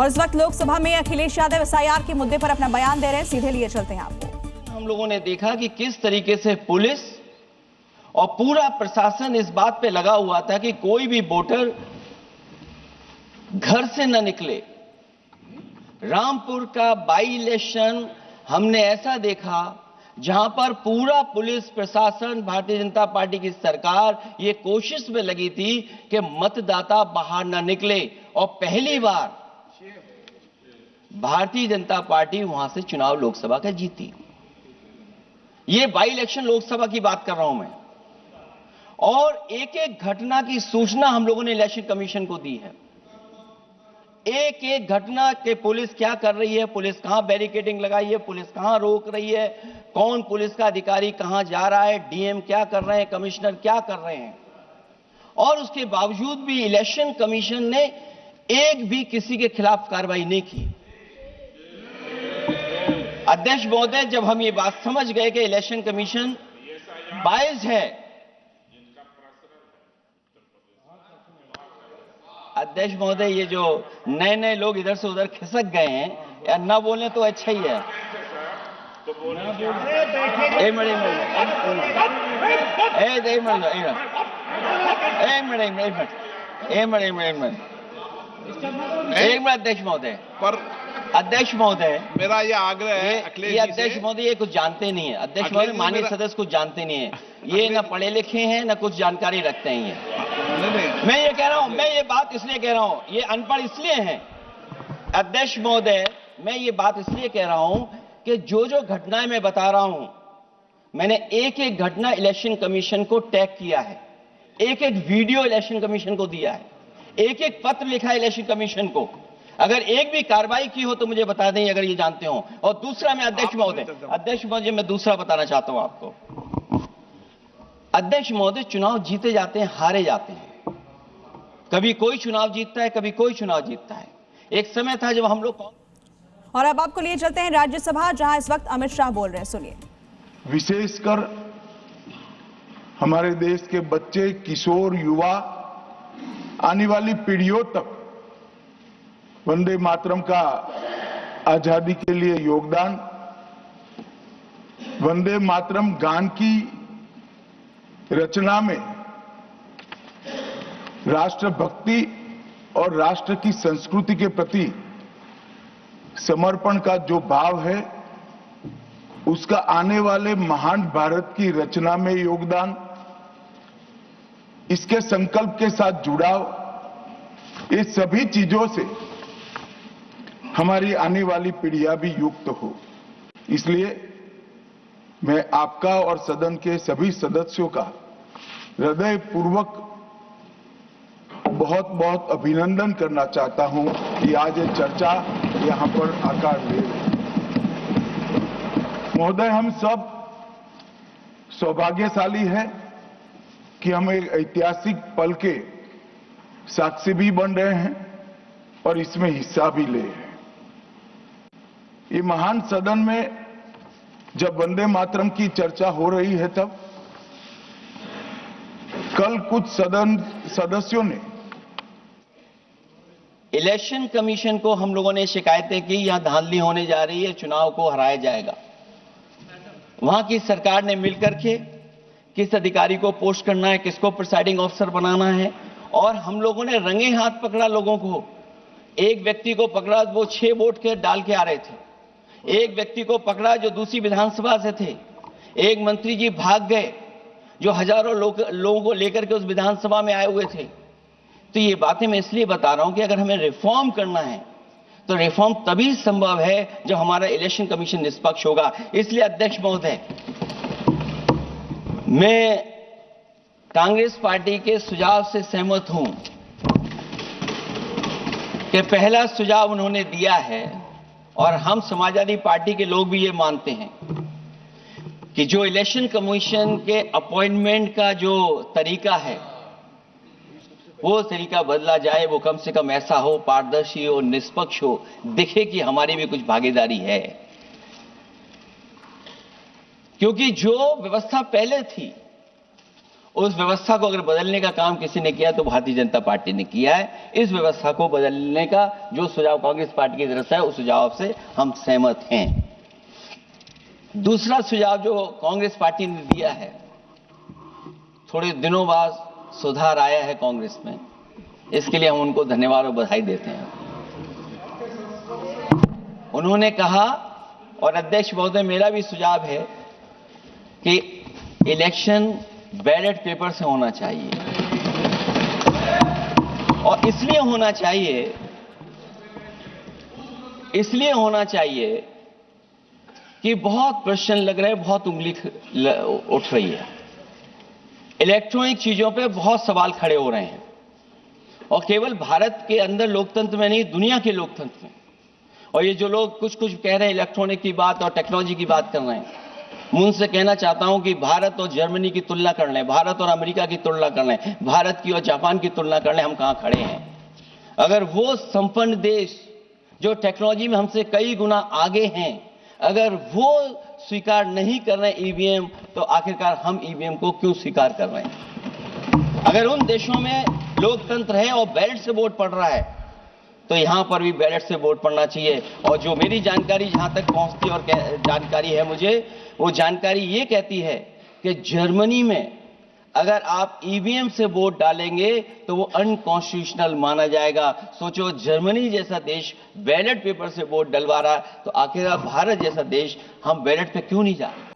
और इस वक्त लोकसभा में अखिलेश यादव एसआईआर के मुद्दे पर अपना बयान दे रहे हैं, सीधे लिए चलते हैं आपको। हम लोगों ने देखा कि किस तरीके से पुलिस और पूरा प्रशासन इस बात पे लगा हुआ था कि कोई भी वोटर घर से न निकले। रामपुर का बाई इलेक्शन हमने ऐसा देखा जहां पर पूरा पुलिस प्रशासन, भारतीय जनता पार्टी की सरकार ये कोशिश में लगी थी कि मतदाता बाहर न निकले, और पहली बार भारतीय जनता पार्टी वहां से चुनाव लोकसभा का जीती। ये बाई इलेक्शन लोकसभा की बात कर रहा हूं मैं, और एक एक घटना की सूचना हम लोगों ने इलेक्शन कमीशन को दी है। एक एक घटना के पुलिस क्या कर रही है, पुलिस कहां बैरिकेडिंग लगाई है, पुलिस कहां रोक रही है, कौन पुलिस का अधिकारी कहां जा रहा है, डीएम क्या कर रहे हैं, कमिश्नर क्या कर रहे हैं। और उसके बावजूद भी इलेक्शन कमीशन ने एक भी किसी के खिलाफ कार्रवाई नहीं की। अध्यक्ष महोदय, जब हम ये बात समझ गए कि इलेक्शन कमीशन बायस्ड है, अध्यक्ष महोदय, ये जो नए नए लोग इधर से उधर खिसक गए हैं, या ना बोले तो अच्छा ही है। अध्यक्ष महोदय, पर अध्यक्ष महोदय, मेरा ये आग्रह है ये अध्यक्ष महोदय ये कुछ जानते नहीं है। अध्यक्ष महोदय, माननीय सदस्य कुछ जानते नहीं है, ये ना पढ़े लिखे हैं ना कुछ जानकारी रखते हैं। ये मैं ये कह रहा हूं, मैं ये बात इसलिए कह रहा हूं, ये अनपढ़ इसलिए हैं अध्यक्ष महोदय, मैं ये बात इसलिए कह रहा हूं कि जो जो घटनाएं मैं बता रहा हूं, मैंने एक एक घटना इलेक्शन कमीशन को टैग किया है, एक एक वीडियो इलेक्शन कमीशन को दिया है, एक एक पत्र लिखा है इलेक्शन कमीशन को। अगर एक भी कार्रवाई की हो तो मुझे बता दें, अगर ये जानते हो। और दूसरा, मैं अध्यक्ष महोदय, मैं दूसरा बताना चाहता हूं आपको। अध्यक्ष महोदय, चुनाव जीते जाते हैं, हारे जाते हैं। कभी कोई चुनाव जीतता है, कभी कोई चुनाव जीतता है। एक समय था जब हम लोग। और अब आपको लिए चलते हैं राज्यसभा, जहां इस वक्त अमित शाह बोल रहे हैं, सुनिए। विशेषकर हमारे देश के बच्चे, किशोर, युवा, आने वाली पीढ़ियों तक वंदे मातरम का आजादी के लिए योगदान, वंदे मातरम गान की रचना में राष्ट्रभक्ति और राष्ट्र की संस्कृति के प्रति समर्पण का जो भाव है, उसका आने वाले महान भारत की रचना में योगदान, इसके संकल्प के साथ जुड़ाव, ये सभी चीजों से हमारी आने वाली पीढ़ियां भी युक्त हो। इसलिए मैं आपका और सदन के सभी सदस्यों का हृदयपूर्वक बहुत बहुत अभिनंदन करना चाहता हूं कि आज ये चर्चा यहां पर आकार ले रही है। महोदय, हम सब सौभाग्यशाली हैं कि हम एक ऐतिहासिक पल के साक्षी भी बन रहे हैं और इसमें हिस्सा भी ले रहे हैं। ये महान सदन में जब वंदे मातरम की चर्चा हो रही है, तब कल कुछ सदन सदस्यों ने इलेक्शन कमीशन को, हम लोगों ने शिकायतें की, यहां धांधली होने जा रही है, चुनाव को हराया जाएगा। वहां की सरकार ने मिलकर के किस अधिकारी को पोस्ट करना है, किसको प्रिसाइडिंग ऑफिसर बनाना है, और हम लोगों ने रंगे हाथ पकड़ा लोगों को। एक व्यक्ति को पकड़ा, वो 6 वोट के डाल के आ रहे थे। एक व्यक्ति को पकड़ा जो दूसरी विधानसभा से थे। एक मंत्री जी भाग गए जो हजारों लोगों को लेकर के उस विधानसभा में आए हुए थे। तो ये बातें मैं इसलिए बता रहा हूं कि अगर हमें रिफॉर्म करना है तो रिफॉर्म तभी संभव है जब हमारा इलेक्शन कमीशन निष्पक्ष होगा। इसलिए अध्यक्ष महोदय, मैं कांग्रेस पार्टी के सुझाव से सहमत हूं कि पहला सुझाव उन्होंने दिया है, और हम समाजवादी पार्टी के लोग भी ये मानते हैं कि जो इलेक्शन कमीशन के अपॉइंटमेंट का जो तरीका है, वो तरीका बदला जाए। वो कम से कम ऐसा हो, पारदर्शी हो, निष्पक्ष हो, दिखे कि हमारी भी कुछ भागीदारी है। क्योंकि जो व्यवस्था पहले थी उस व्यवस्था को अगर बदलने का काम किसी ने किया तो भारतीय जनता पार्टी ने किया है। इस व्यवस्था को बदलने का जो सुझाव कांग्रेस पार्टी की तरफ से है, उस सुझाव से हम सहमत हैं। दूसरा सुझाव जो कांग्रेस पार्टी ने दिया है, थोड़े दिनों बाद सुधार आया है कांग्रेस में, इसके लिए हम उनको धन्यवाद और बधाई देते हैं। उन्होंने कहा, और अध्यक्ष महोदय मेरा भी सुझाव है कि इलेक्शन बैलेट पेपर से होना चाहिए, और इसलिए होना चाहिए कि बहुत प्रश्न लग रहे हैं, बहुत उंगली उठ रही है, इलेक्ट्रॉनिक चीजों पे बहुत सवाल खड़े हो रहे हैं, और केवल भारत के अंदर लोकतंत्र में नहीं, दुनिया के लोकतंत्र में। और ये जो लोग कुछ कह रहे हैं इलेक्ट्रॉनिक की बात और टेक्नोलॉजी की बात कर रहे हैं, मैं उनसे कहना चाहता हूं कि भारत और जर्मनी की तुलना कर लें, भारत और अमेरिका की तुलना कर लें, भारत की और जापान की तुलना कर लें, हम कहां खड़े हैं। अगर वो संपन्न देश जो टेक्नोलॉजी में हमसे कई गुना आगे हैं, अगर वो स्वीकार नहीं कर रहे हैं ईवीएम, तो आखिरकार हम ईवीएम को क्यों स्वीकार कर रहे हैं। अगर उन देशों में लोकतंत्र है और बैलेट से वोट पड़ रहा है, तो यहां पर भी बैलेट से वोट पड़ना चाहिए। और जो मेरी जानकारी जहां तक पहुंचती है और जानकारी है मुझे, वो जानकारी ये कहती है कि जर्मनी में अगर आप ईवीएम से वोट डालेंगे तो वो अनकॉन्स्टिट्यूशनल माना जाएगा। सोचो, जर्मनी जैसा देश बैलेट पेपर से वोट डलवा रहा है, तो आखिर भारत जैसा देश हम बैलेट पे क्यों नहीं जा रहे।